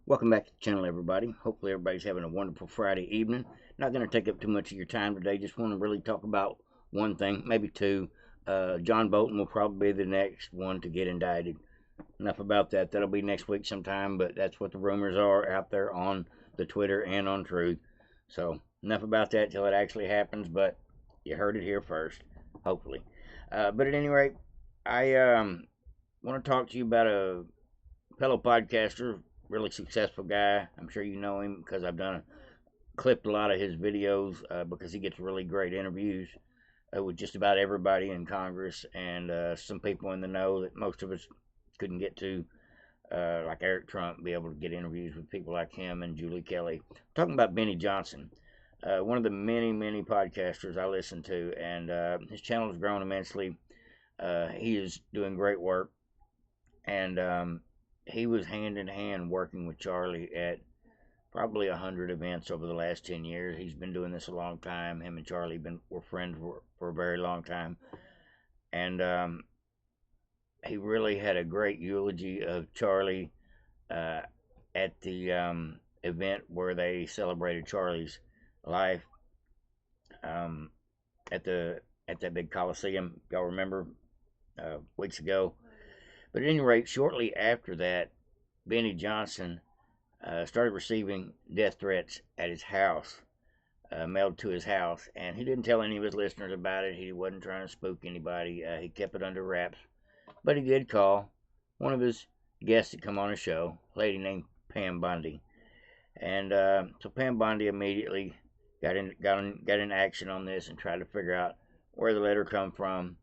Welcome back to the channel, everybody. Hopefully, everybody's having a wonderful Friday evening. Not going to take up too much of your time today. Just want to really talk about one thing, maybe two. John Bolton will probably be the next one to get indicted. Enough about that. That'll be next week sometime, but that's what the rumors are out there on the Twitter and on Truth. So, enough about that till it actually happens, but you heard it here first, hopefully. But at any rate, I want to talk to you about a fellow podcaster, really successful guy. I'm sure you know him because I've clipped a lot of his videos because he gets really great interviews with just about everybody in Congress and some people in the know that most of us couldn't get to, like Eric Trump, be able to get interviews with people like him and Julie Kelly. I'm talking about Benny Johnson, one of the many podcasters I listen to, and his channel has grown immensely. He is doing great work, and he was hand in hand working with Charlie at probably 100 events over the last 10 years. He's been doing this a long time. Him and Charlie were friends for a very long time. And he really had a great eulogy of Charlie uh, at the event where they celebrated Charlie's life um, at that big Coliseum. Y'all remember weeks ago. But at any rate, shortly after that, Benny Johnson started receiving death threats at his house, mailed to his house, and he didn't tell any of his listeners about it. He wasn't trying to spook anybody. He kept it under wraps, but he did call one of his guests to come on a show, a lady named Pam Bondi, and so Pam Bondi immediately got in action on this and tried to figure out where the letter come from.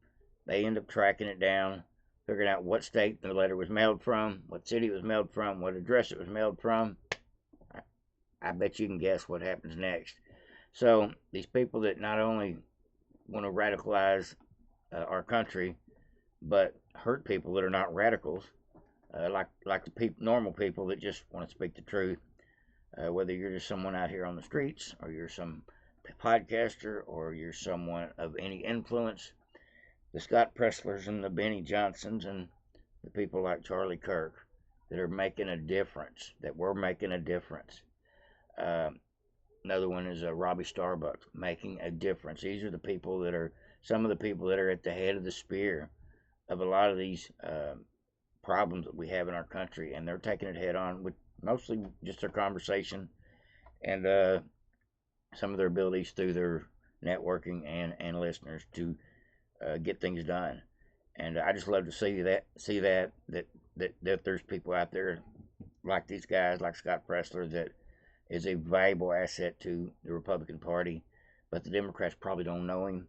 They end up tracking it down, figuring out what state the letter was mailed from, what city it was mailed from, what address it was mailed from. I bet you can guess what happens next. So these people that not only want to radicalize our country, but hurt people that are not radicals, like the normal people that just want to speak the truth. Whether you're just someone out here on the streets, or you're some podcaster, or you're someone of any influence, the Scott Presslers and the Benny Johnsons and the people like Charlie Kirk that are making a difference, that we're making a difference. Uh, Another one is Robbie Starbucks, making a difference. These are the people that are some of the people that are at the head of the spear of a lot of these problems that we have in our country, and they're taking it head on with mostly just their conversation and some of their abilities through their networking and listeners to get things done. And I just love to see that there's people out there like these guys, like Scott Pressler, that is a valuable asset to the Republican Party. But the Democrats probably don't know him,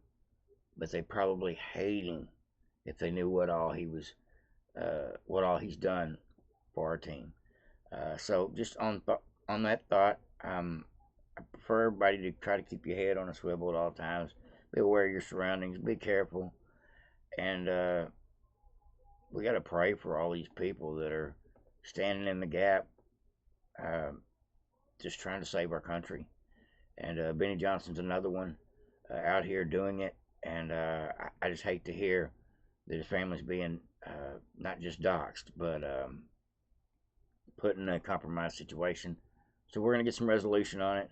but they probably hate him if they knew what all he's done for our team. So just on that thought, I prefer everybody to try to keep your head on a swivel at all times. Be aware of your surroundings. Be careful, and we got to pray for all these people that are standing in the gap, uh, just trying to save our country. And Benny Johnson's another one out here doing it. And I just hate to hear that his family's being not just doxxed, but put in a compromised situation. So we're going to get some resolution on it.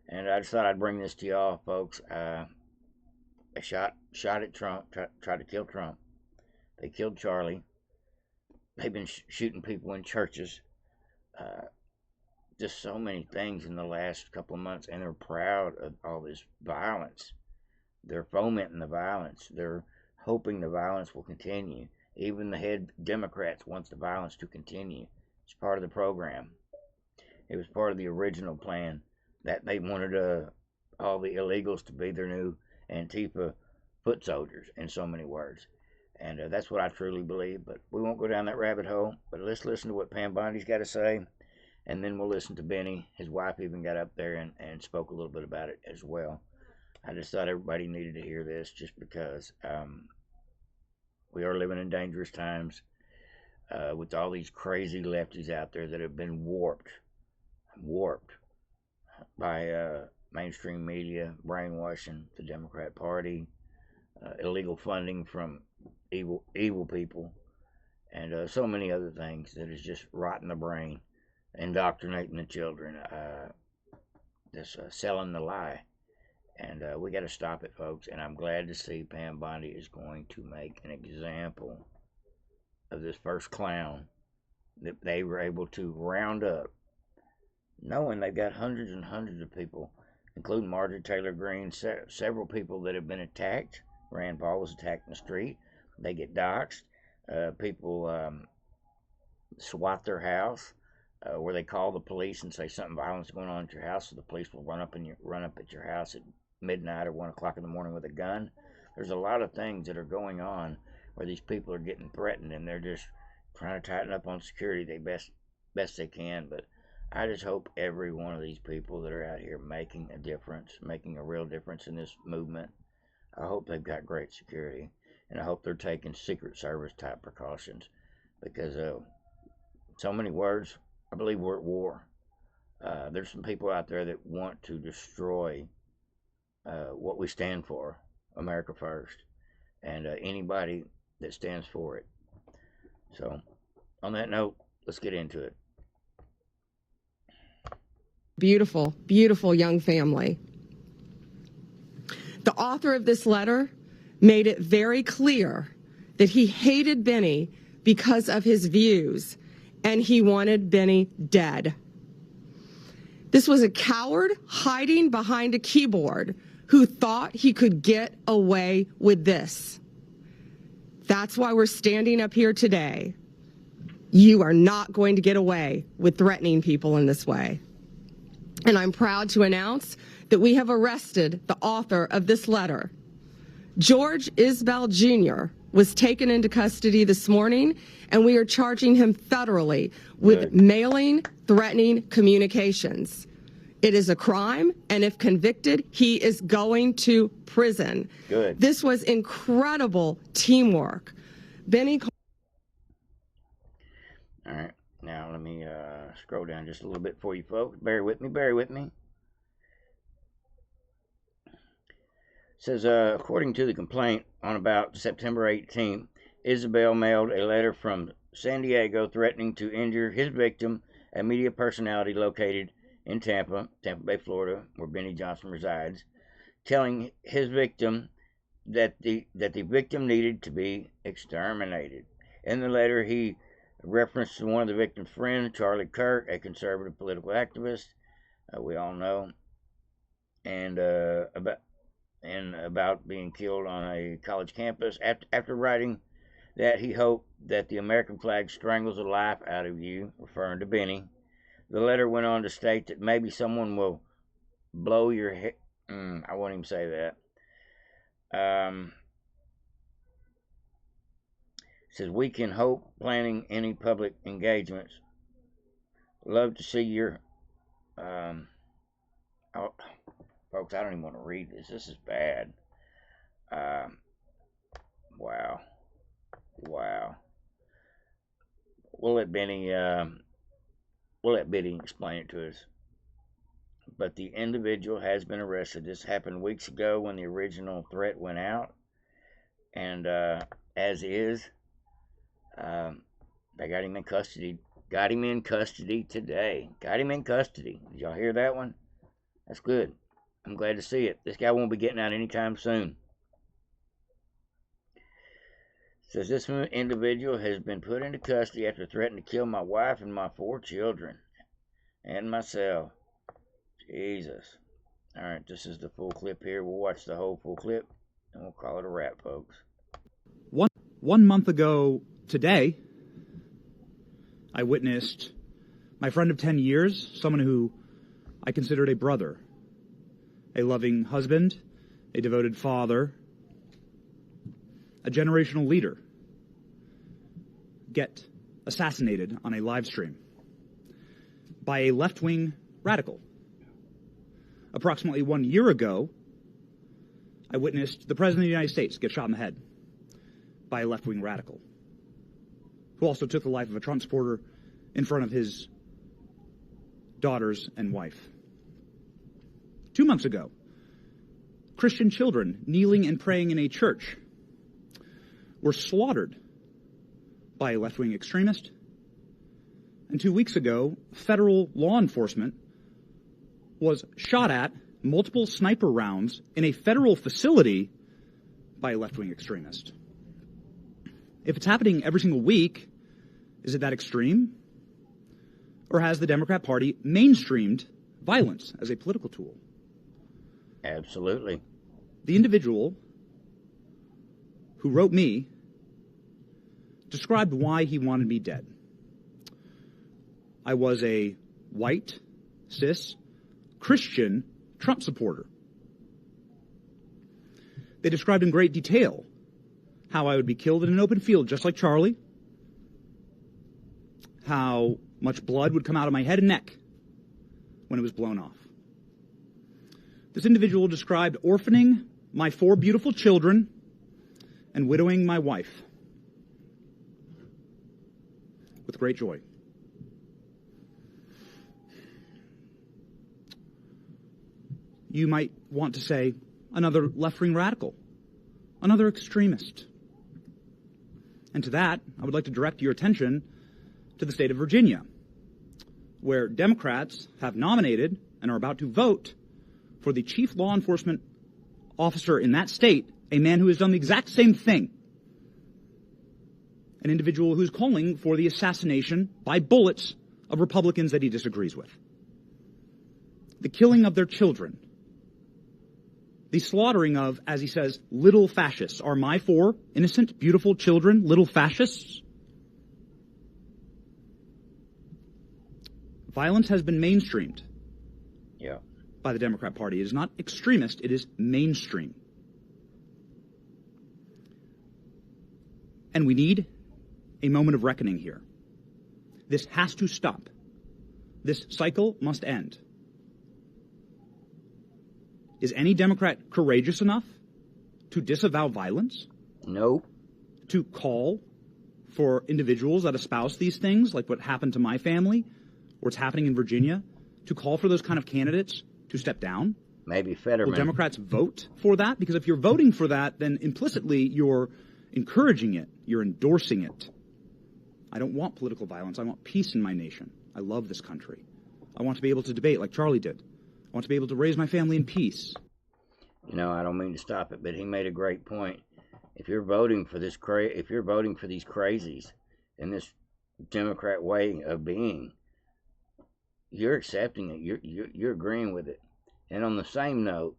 And I just thought I'd bring this to y'all, folks. They shot at Trump, tried to kill Trump. They killed Charlie. They've been shooting people in churches. Uh, just so many things in the last couple of months, and they're proud of all this violence. They're fomenting the violence. They're hoping the violence will continue. Even the head Democrats wants the violence to continue. It's part of the program. It was part of the original plan that they wanted all the illegals to be their new Antifa foot soldiers, in so many words. And that's what I truly believe. But we won't go down that rabbit hole. But let's listen to what Pam Bondi's got to say. And then we'll listen to Benny. His wife even got up there and spoke a little bit about it as well. I just thought everybody needed to hear this just because we are living in dangerous times with all these crazy lefties out there that have been warped by mainstream media, brainwashing the Democrat Party, illegal funding from evil people, and so many other things that is just rotting the brain. indoctrinating the children, just selling the lie. And we got to stop it, folks. And I'm glad to see Pam Bondi is going to make an example of this first clown that they were able to round up, knowing they've got hundreds and hundreds of people, including Marjorie Taylor Greene, several people that have been attacked. Rand Paul was attacked in the street. They get doxxed. People SWAT their house, where they call the police and say something violent's going on at your house, so the police will run up at your house at midnight or 1 o'clock in the morning with a gun. There's a lot of things that are going on where these people are getting threatened, and they're just trying to tighten up on security they best they can. But I just hope every one of these people that are out here making a difference, making a real difference in this movement, I hope they've got great security, and I hope they're taking Secret Service type precautions, because so many words, I believe we're at war. There's some people out there that want to destroy what we stand for, America First, and anybody that stands for it. So, on that note, let's get into it. Beautiful, beautiful young family. The author of this letter made it very clear that he hated Benny because of his views, and he wanted Benny dead. This was a coward hiding behind a keyboard who thought he could get away with this. That's why we're standing up here today. You are not going to get away with threatening people in this way. And I'm proud to announce that we have arrested the author of this letter. George Isbell Jr. was taken into custody this morning, and we are charging him federally with mailing threatening communications. It is a crime, and if convicted, he is going to prison. Good. This was incredible teamwork. Benny. All right. Now, let me scroll down just a little bit for you folks. Bear with me, bear with me. It says, according to the complaint, on about September 18th, Isabel mailed a letter from San Diego threatening to injure his victim, a media personality located in Tampa Bay, Florida, where Benny Johnson resides, telling his victim that the victim needed to be exterminated. In the letter, he referenced one of the victim's friends, Charlie Kirk, a conservative political activist, we all know, and about being killed on a college campus. After writing that he hoped that the American flag strangles the life out of you, referring to Benny, the letter went on to state that maybe someone will blow your head. I won't even say that. Says, we can hope planning any public engagements. Love to see your folks, I don't even want to read this. This is bad. Wow. We'll let Benny explain it to us. But the individual has been arrested. This happened weeks ago when the original threat went out, and as is, they got him in custody. Got him in custody today. Got him in custody. Did y'all hear that one? That's good. I'm glad to see it. This guy won't be getting out anytime soon. Says this individual has been put into custody after threatening to kill my wife and my 4 children. And myself. Jesus. Alright, this is the full clip here. We'll watch the whole full clip, and we'll call it a wrap, folks. 1 month ago today, I witnessed my friend of 10 years, someone who I considered a brother, a loving husband, a devoted father, a generational leader, get assassinated on a live stream by a left-wing radical. Approximately 1 year ago, I witnessed the President of the United States get shot in the head by a left-wing radical, who also took the life of a Trump supporter in front of his daughters and wife. 2 months ago, Christian children kneeling and praying in a church were slaughtered by a left-wing extremist And 2 weeks ago, federal law enforcement was shot at multiple sniper rounds in a federal facility by a left-wing extremist. If it's happening every single week, is it that extreme? Or has the Democrat Party mainstreamed violence as a political tool? Absolutely. The individual who wrote me described why he wanted me dead. I was a white, cis, Christian Trump supporter. They described in great detail how I would be killed in an open field just like Charlie, how much blood would come out of my head and neck when it was blown off. This individual described orphaning my 4 beautiful children and widowing my wife with great joy. You might want to say another left-wing radical, another extremist. And to that, I would like to direct your attention to the state of Virginia, where Democrats have nominated and are about to vote for the chief law enforcement officer in that state, a man who has done the exact same thing. An individual who's calling for the assassination by bullets of Republicans that he disagrees with. The killing of their children. The slaughtering of, as he says, little fascists. Are my 4 innocent, beautiful children little fascists? Violence has been mainstreamed by the Democrat Party. It is not extremist, it is mainstream. And we need a moment of reckoning here. This has to stop. This cycle must end. Is any Democrat courageous enough to disavow violence? Nope. To call for individuals that espouse these things, like what happened to my family, or what's happening in Virginia, to call for those kind of candidates to step down? Maybe Fetterman. Will Democrats vote for that? Because if you're voting for that, then implicitly you're encouraging it. You're endorsing it. I don't want political violence. I want peace in my nation. I love this country. I want to be able to debate like Charlie did. I want to be able to raise my family in peace. You know, I don't mean to stop it, but he made a great point. If you're voting for this if you're voting for these crazies in this Democrat way of being, you're accepting it. You're agreeing with it. And on the same note,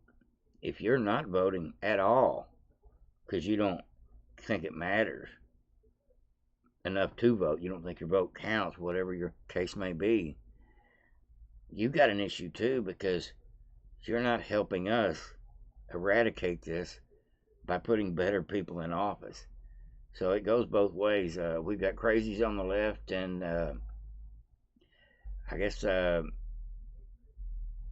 if you're not voting at all because you don't think it matters enough to vote, you don't think your vote counts, whatever your case may be, you've got an issue too, because you're not helping us eradicate this by putting better people in office. So it goes both ways. We've got crazies on the left and I guess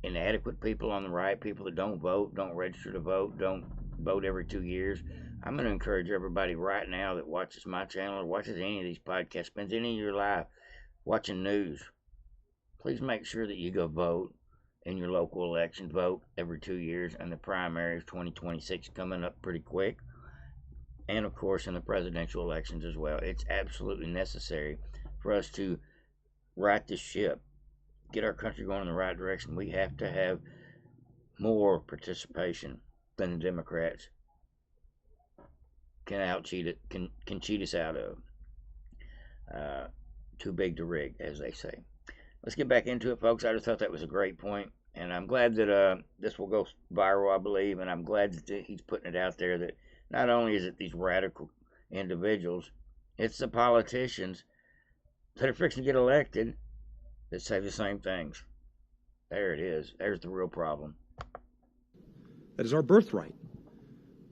inadequate people on the right, people that don't vote, don't register to vote, don't vote every 2 years. I'm going to encourage everybody right now that watches my channel or watches any of these podcasts, spends any of your life watching news, please make sure that you go vote in your local elections. Vote every 2 years, and the primaries 2026 coming up pretty quick. And of course in the presidential elections as well. It's absolutely necessary for us to right this ship, get our country going in the right direction. We have to have more participation than the Democrats can cheat us out of. Too big to rig, as they say. Let's get back into it, folks. I just thought that was a great point, and I'm glad that this will go viral, I believe, and I'm glad that he's putting it out there that not only is it these radical individuals, it's the politicians that are fixing to get elected that say the same things. There it is. There's the real problem. That is our birthright.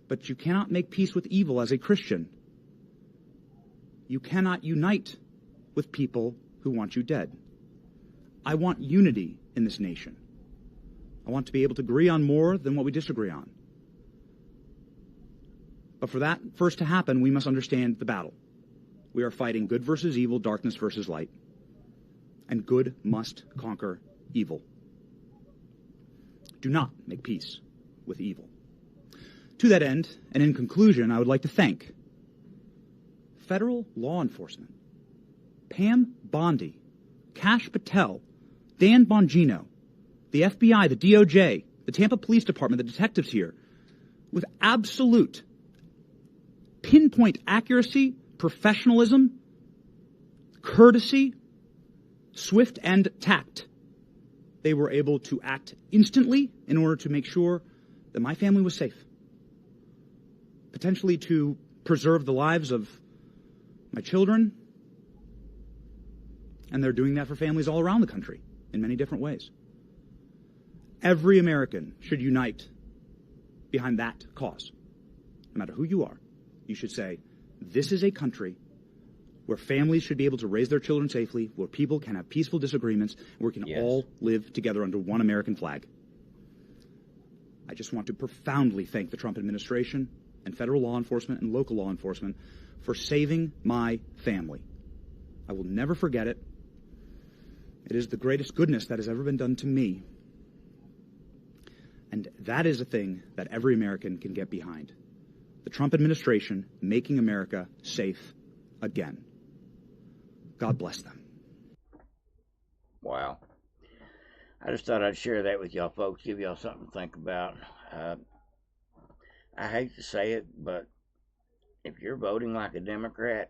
But you cannot make peace with evil as a Christian. You cannot unite with people who want you dead. I want unity in this nation. I want to be able to agree on more than what we disagree on. But for that first to happen, we must understand the battle. We are fighting good versus evil, darkness versus light. And good must conquer evil. Do not make peace with evil. To that end, and in conclusion, I would like to thank federal law enforcement, Pam Bondi, Kash Patel, Dan Bongino, the FBI, the DOJ, the Tampa Police Department, the detectives here, with absolute pinpoint accuracy, professionalism, courtesy, swift and tact. They were able to act instantly in order to make sure that my family was safe, potentially to preserve the lives of my children, and they're doing that for families all around the country in many different ways. Every American should unite behind that cause. No matter who you are, you should say, this is a country where families should be able to raise their children safely, where people can have peaceful disagreements, where we can all live together under one American flag. I just want to profoundly thank the Trump administration and federal law enforcement and local law enforcement for saving my family. I will never forget it. It is the greatest goodness that has ever been done to me. And that is a thing that every American can get behind. The Trump administration making America safe again. God bless them. Wow. I just thought I'd share that with y'all folks, give y'all something to think about. I hate to say it, but if you're voting like a Democrat,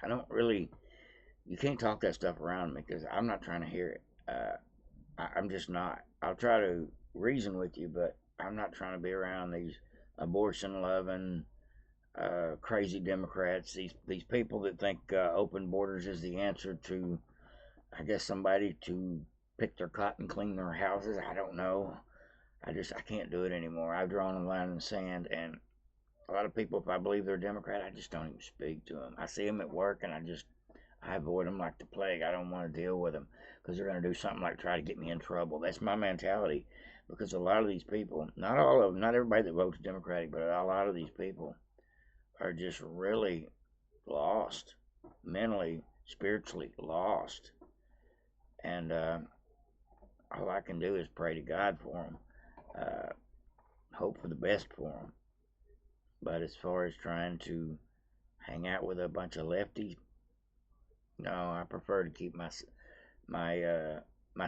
you can't talk that stuff around me, because I'm not trying to hear it. I'm just not. I'll try to reason with you, but I'm not trying to be around these abortion-loving, crazy Democrats, these people that think open borders is the answer to, I guess, somebody to pick their cotton, clean their houses. I don't know. I can't do it anymore. I've drawn a line in the sand, and a lot of people, if I believe they're Democrat, I just don't even speak to them. I see them at work, and I avoid them like the plague. I don't want to deal with them, because they're going to do something like try to get me in trouble. That's my mentality, because a lot of these people, not all of them, not everybody that votes Democratic, but a lot of these people are just really lost, mentally, spiritually lost. And all I can do is pray to God for them, hope for the best for them. But as far as trying to hang out with a bunch of lefties, no, I prefer to keep my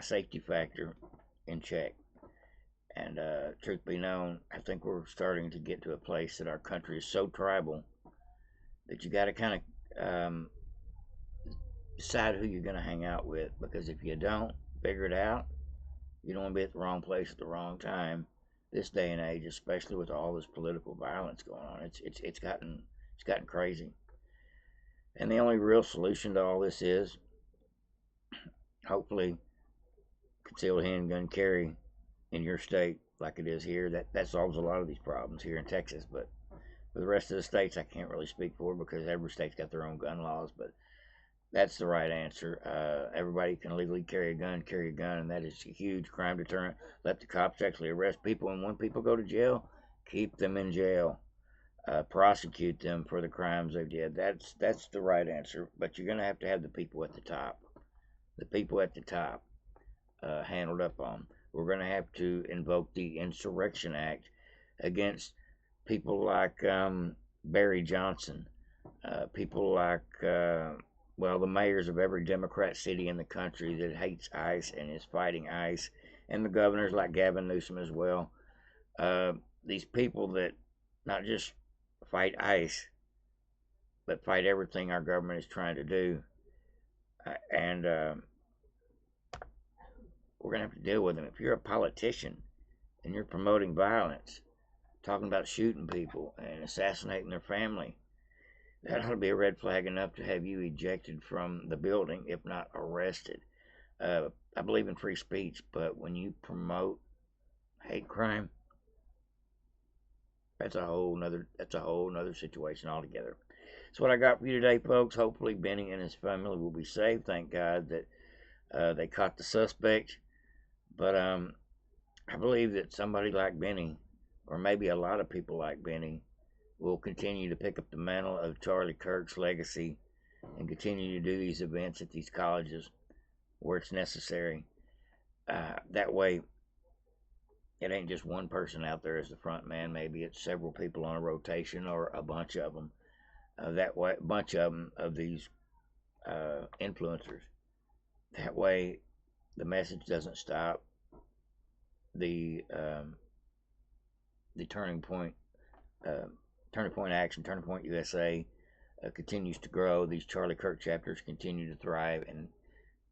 safety factor in check. And truth be known, I think we're starting to get to a place that our country is so tribal that you got to kind of decide who you're going to hang out with. Because if you don't figure it out, you don't want to be at the wrong place at the wrong time. This day and age, especially with all this political violence going on, it's gotten crazy. And the only real solution to all this is, hopefully, concealed handgun carry in your state like it is here. That solves a lot of these problems here in Texas. But for the rest of the states, I can't really speak for, because every state's got their own gun laws. But that's the right answer. Everybody can legally carry a gun, and that is a huge crime deterrent. Let the cops actually arrest people, and when people go to jail, keep them in jail. Prosecute them for the crimes they did. That's the right answer. But you're going to have the people at the top. The people at the top handled up on. We're going to have to invoke the Insurrection Act against people like Barry Johnson, people like, the mayors of every Democrat city in the country that hates ICE and is fighting ICE, and the governors like Gavin Newsom as well. These people that not just fight ICE, but fight everything our government is trying to do. And we're going to have to deal with them. If you're a politician and you're promoting violence, talking about shooting people and assassinating their family, that ought to be a red flag enough to have you ejected from the building, if not arrested. I believe in free speech, but when you promote hate crime, that's a whole nother situation altogether. That's what I got for you today, folks. Hopefully Benny and his family will be safe. Thank God that they caught the suspect. But I believe that somebody like Benny, or maybe a lot of people like Benny, will continue to pick up the mantle of Charlie Kirk's legacy and continue to do these events at these colleges where it's necessary. That way, it ain't just one person out there as the front man. Maybe it's several people on a rotation, or a bunch of them. That way, a bunch of them, of these influencers, That way, the message doesn't stop. The Turning Point Action, Turning Point USA continues to grow. These Charlie Kirk chapters continue to thrive, and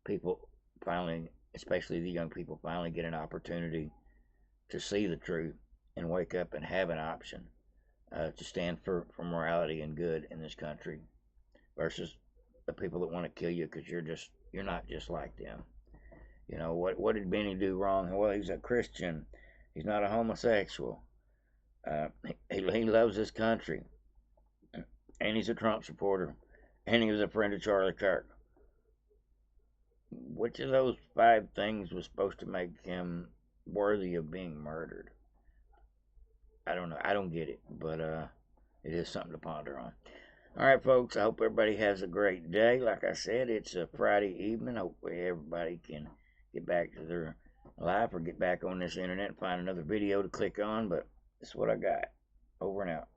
people finally, especially the young people, finally get an opportunity to see the truth and wake up and have an option to stand for morality and good in this country, versus the people that want to kill you because you're not just like them. You know, what did Benny do wrong? Well, he's a Christian. He's not a homosexual. He loves this country, and he's a Trump supporter, and he was a friend of Charlie Kirk. Which of those 5 things was supposed to make him worthy of being murdered? I don't know. I don't get it, but it is something to ponder on. All right, folks, I hope everybody has a great day. Like I said, it's a Friday evening. Hopefully everybody can get back to their life or get back on this internet and find another video to click on, but that's what I got. Over and out.